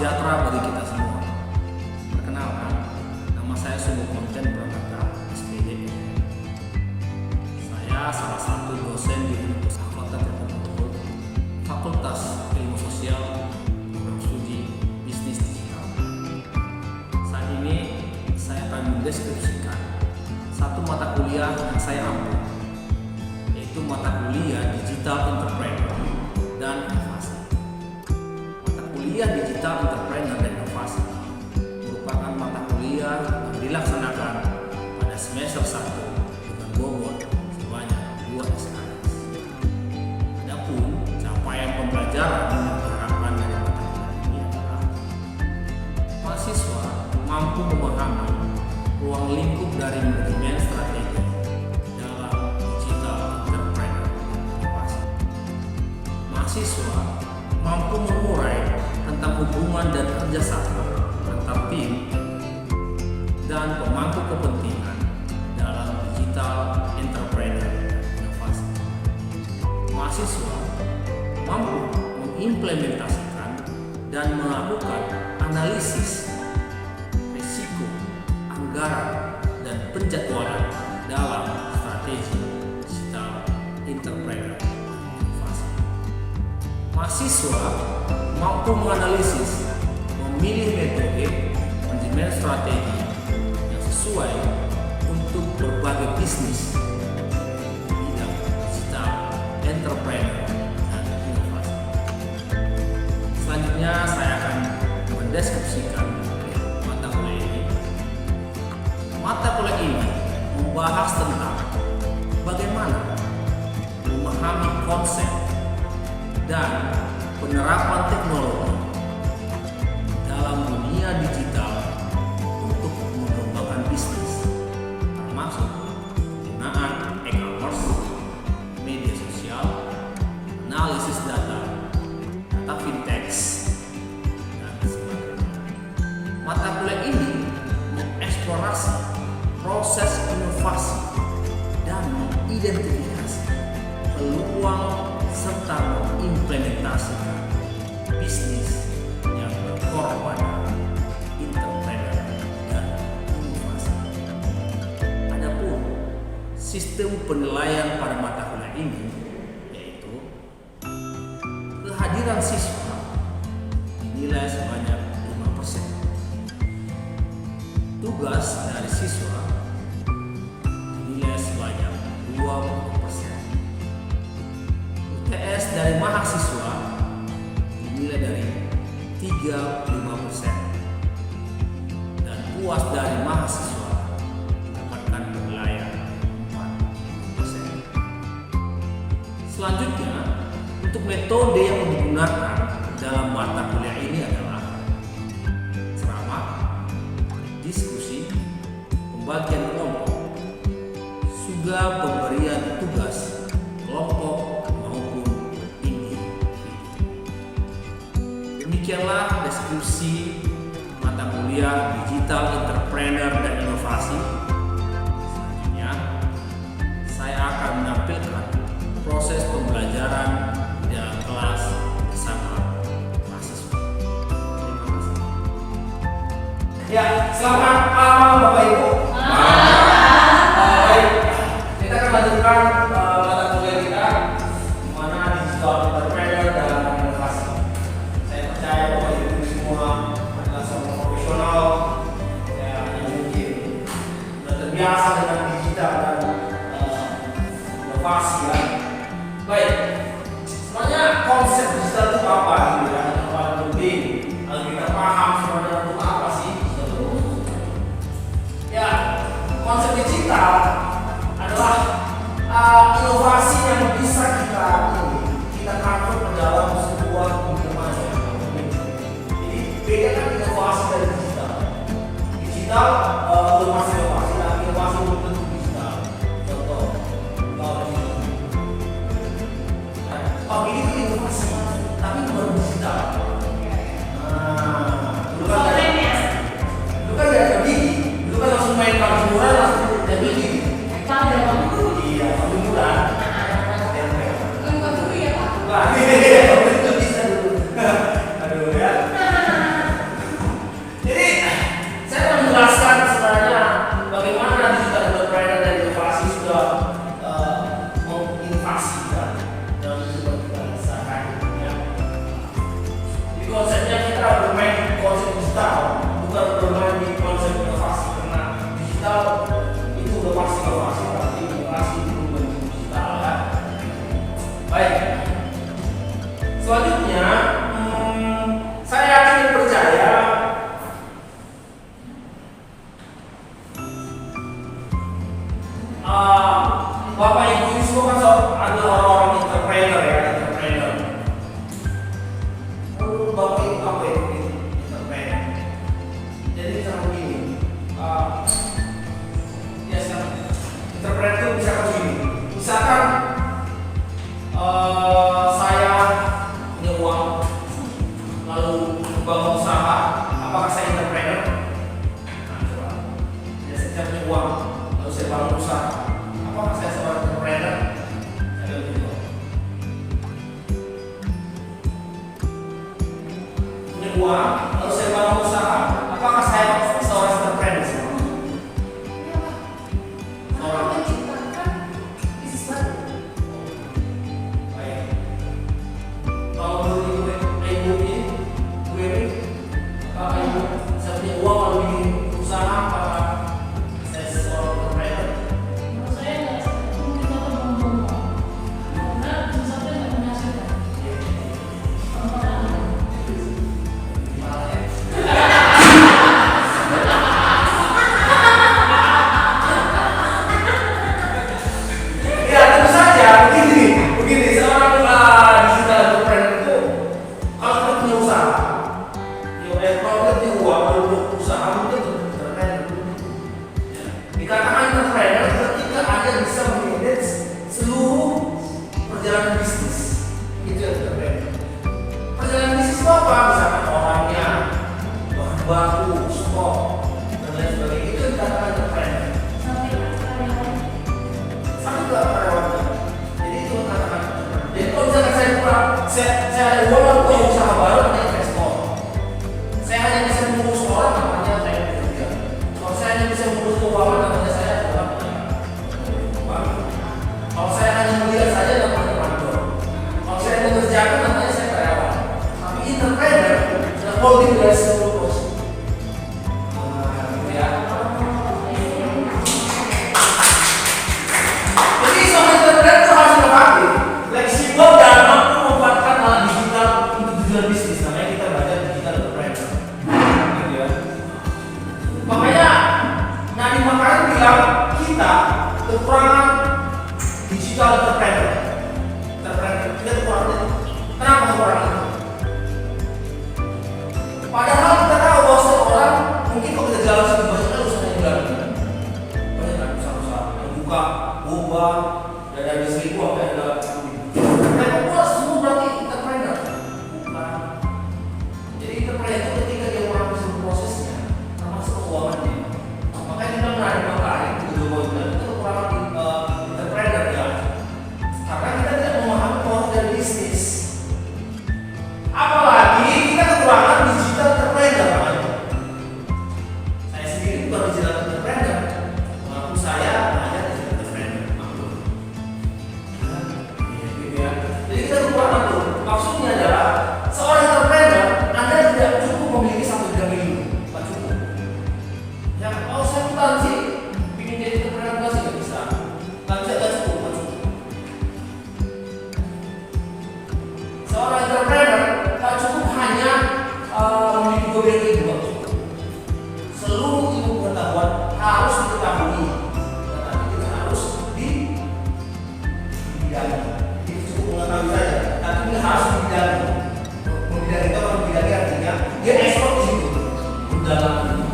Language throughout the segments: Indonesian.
sejahtera bagi kita semua. Perkenalkan, nama saya Sungguh Konten Pramata, SPD. Saya salah satu dosen di Universitas Fakultas Ilmu Sosial, Program Studi Bisnis Digital. Saat ini saya akan mendeskripsikan satu mata kuliah yang saya ambil, yaitu mata kuliah Digital Entrepreneur dan Inovasi. Mata kuliah Digital Entrepreneur dan Inovasi merupakan mata kuliah yang dilaksanakan pada semester 1 dengan bobot sebanyak 2 SKS. Adapun capaian pembelajaran yang diharapkan dari mata kuliah ini adalah mahasiswa mampu memahami ruang lingkup dari manajemen strategi dalam digital entrepreneur inovasi. Mahasiswa mampu mengurai tentang hubungan dan kerjasama antar tim dan pemangku kepentingan dalam digital entrepreneur inovasi. Mahasiswa mampu mengimplementasikan dan melakukan analisis risiko, anggaran, dan penjadwalan dalam strategi digital entrepreneur inovasi. Mahasiswa mampu menganalisis, memilih metode manajemen strategi yang sesuai untuk berbagai bisnis di bidang digital entrepreneur dan inovasi. Selanjutnya saya akan mendeskripsikan mata kuliah ini. Mata kuliah ini membahas tentang bagaimana memahami konsep dan penerapan teknologi dalam dunia digital untuk mengembangkan bisnis, termasuk penggunaan e-commerce, media sosial, analisis data fintech, dan sebagainya. Mata kuliah ini mengeksplorasi proses inovasi dan mengidentifikasi peluang serta mengimplementasikan bisnis yang berkorban entrepreneur dan inovasi. Adapun sistem penilaian pada mata kuliah ini yaitu kehadiran siswa dinilai sebanyak 5%. Tugas dari siswa dinilai sebanyak 20%. UTS dari mahasiswa dinilai dari 35% dan puas dari mahasiswa mendapatkan penilaian 40%. Selanjutnya, untuk metode yang digunakan dalam mata kuliah ini adalah ceramah, diskusi, pembagian kelompok, juga pemberian tugas kelompok maupun individu. Demikianlah deskripsi mata kuliah Digital Entrepreneur dan Inovasi. Selanjutnya, saya akan menampilkan proses pembelajaran di dalam kelas bersama mahasiswa. Terima kasih. Ya, selamat malam Bapak Ibu. Baik, kita akan lanjutkan mata kuliah kita di mana digital entrepreneur dan inovasi. Saya percaya Bapak Ibu semua adalah seorang profesional yang mungkin sudah terbiasa dengan digital dan inovasi ya. Baik, sebenarnya konsep digital itu apa gitu ya? Yang paling penting agar kita paham sebenarnya untuk apa sih digital itu? Ya, konsep digital adalah inovasi yang bisa kita convert ke dalam sebuah dunia. Jadi bedakan inovasi dari digital. Digital inovasi dan inovasi belum tentu digital. Contoh, kalau ini tuh inovasi, tapi bukan digital. Dulu kan dari gigi, dulu kan langsung main kartu murah langsung jadi gigi. Iya, kartu murah. Wah, itu bisa dulu. Aduh ya. uang, lalu saya bangun usaha. Apakah saya seorang entrepreneur? Saya begitu. Punya uang, lalu saya bangun usaha. Apakah saya seorang entrepreneur? Dikatakan entrepreneur ketika Anda bisa memanage seluruh perjalanan bisnis. Itu entrepreneur. Perjalanan bisnis itu apa? Misalkan orangnya, bahan baku, stok, dan lain sebagainya. Itu dikatakan entrepreneur. Sampai ke karyawan. Jadi itu dikatakan entrepreneur. Jadi kalau misalkan saya ada uang untuk usaha baru, namanya investor. Saya hanya bisa mengurus orang, namanya saya bekerja. Kalau saya hanya bisa mengurus keuangan, namanya saya adalah bank. Kalau saya hanya melihat saja, namanya mandor. Kalau saya mengerjakan, namanya saya karyawan. Tapi entrepreneur adalah holding dari seluruh proses. Ya. Jadi seorang entrepreneur itu harus inovatif, fleksibel dan mampu memanfaatkan alat digital untuk tujuan bisnis. Namanya kita belajar digital entrepreneur. Gitu ya. Makanya Nadiem Makarim bilang kita kekurangan digital entrepreneur. Kita kekurangan itu. Kenapa kekurangan itu? Padahal kita tahu bahwa seorang mungkin kalau kita jalan satu banyak kan usaha yang jalan. Banyak kan usaha-usaha yang buka, boba, dan dari 1.000 apa yang dalam 10.000. Mereka buat semua berarti entrepreneur. Bukan. Jadi entrepreneur itu ketika dia mengambil seluruh prosesnya, termasuk keuangannya. Makanya kita Nadiem Makarim itu kekurangan entrepreneur ya. Karena kita tidak memahami proses dari bisnis. Apalagi kita kekurangan digital entrepreneur. Saya sendiri bukan digital entrepreneur. Mengaku saya hanya digital entrepreneur. Gitu ya. Jadi kita kekurangan tuh. Maksudnya adalah seorang entrepreneur, Anda tidak cukup memiliki 1 bidang ilmu. Tidak cukup. Ya, kalau saya bukan sih bikin jadi entrepreneur nggak sih nggak bisa. Nggak bisa, nggak cukup, nggak cukup. Seorang entrepreneur nggak cukup hanya memiliki 2 bidang ilmu, nggak cukup. Seluruh ilmu pengetahuan harus diketahui, tetapi kita harus dibidangi. Jadi cukup mengetahui saja, tapi ini harus dibidangi. Membidangi itu apa? Membidangi artinya dia ekspor di situ, mendalam.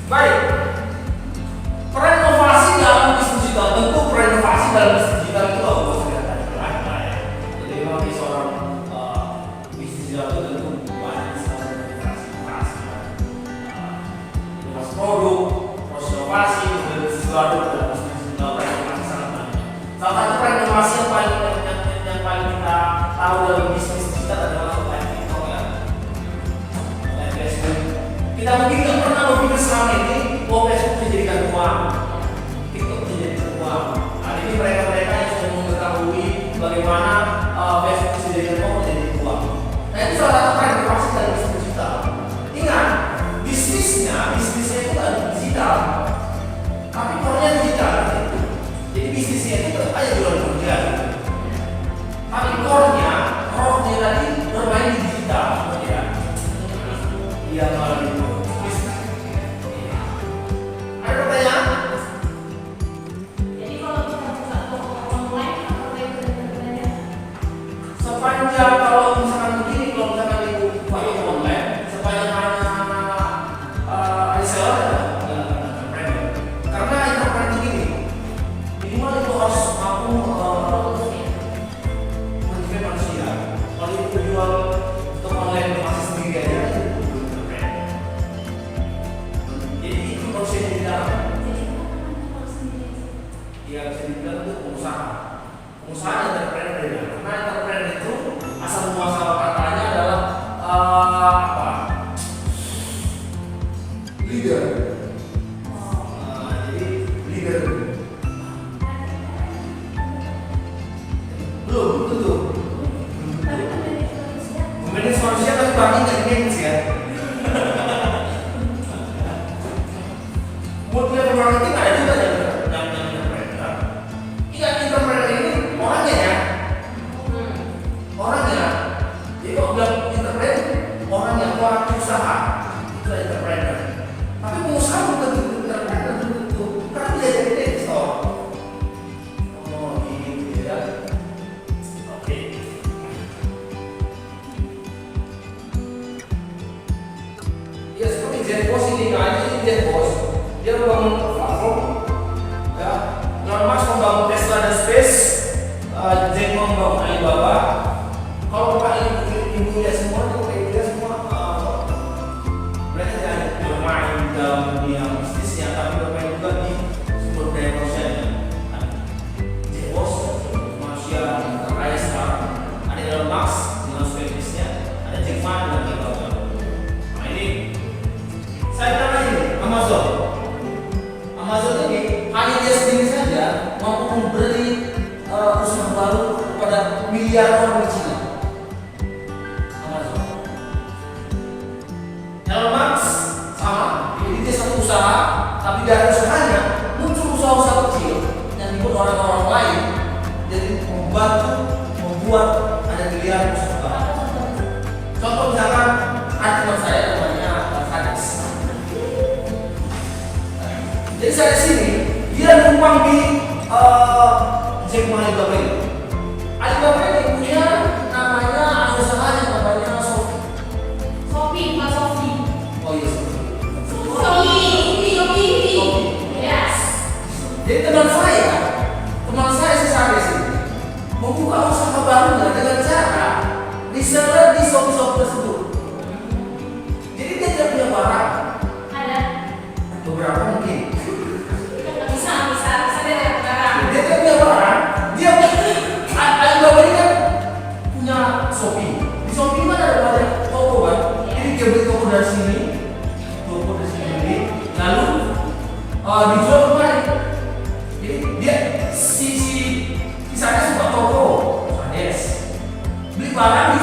Baik, peran inovasi dalam bisnis digital, tentu peran inovasi dalam bisnis digital itu harus kelihatan jelas ya. Jadi memang seorang bisnis digital itu tentu banyak sekali inovasi, inovasi produk, proses inovasi, kemudian bisnis baru dalam bisnis digital, peran inovasi sangat banyak. Salah satu peran inovasi yang paling kita tahu dalam bisnis digital adalah live TikTok ya, live Facebook. Kita mungkin nggak pernah berpikir selama ini bahwa Facebook bisa jadikan uang, TikTok bisa jadikan uang. Hari ini mereka yang sudah mengetahui bagaimana Facebook bisa jadikan uang menjadi uang. Nah itu salah satu peran inovasi dalam bisnis digital. Ingat, bisnisnya itu adalah digital, tapi core-nya digital. Jadi bisnisnya itu tetap aja jualan kerja, tapi core-nya tadi bermain di digital, ya. Iya kalau itu. Ada pertanyaan? Jadi kalau kita buka toko online, apa yang benar-benarnya? Sepanjang kalau misalkan begini, kalau misalkan ibu bagi nggak gengsi ya. Multi level marketing ada juga yang entrepreneur. Ingat entrepreneur ini orangnya ya, orangnya. Jadi kalau bilang entrepreneur, orang yang pelaku usaha itu entrepreneur. Tapi pengusaha bukan entrepreneur itu, karena dia jadi investor. Oh gitu ya. Oke. Ya seperti Zenboss ini, nah ini Zenboss. Dia membangun platform, ya. Elon Musk membangun Tesla dan Space, Jack Ma membangun Alibaba. Kalau bapak ibu lihat semua, mereka tidak bermain dalam dunia bisnisnya, tapi bermain juga di sumber daya manusianya. Zenboss manusia terkaya sekarang, ada Elon Musk dengan SpaceX-nya, ada Jack Ma dengan Alibaba. Nah ini saya bilang ini Amazon. Amazon ini hanya dia sendiri saja mampu memberi usaha baru kepada miliar orang di Cina. Amazon. Elon Musk sama, jadi dia satu usaha, tapi dari usahanya muncul usaha-usaha kecil yang dibuat orang-orang lain, jadi membuat ada miliar usaha baru. Contoh misalkan ada teman saya namanya Hadis. Jadi saya di sini, dia numpang di Jack Ma Alibaba ini. Alibaba ini punya namanya usahanya namanya Sophie. Sophie, bukan Sophie. Oh iya Sophie. Sophie. Yes. Jadi teman saya saat di sini membuka usaha barunya dengan cara reseller di Shopee tersebut. Jadi dia tidak punya barang. Ada. Beberapa mungkin. Bisa deh barang. Dia tidak punya barang. Dia Alibaba ini kan punya Shopee. Di Shopee kan ada banyak toko kan. Jadi dia beli toko dari sini, beli, lalu dijual kembali. Jadi dia misalnya suka toko, yes, beli barang di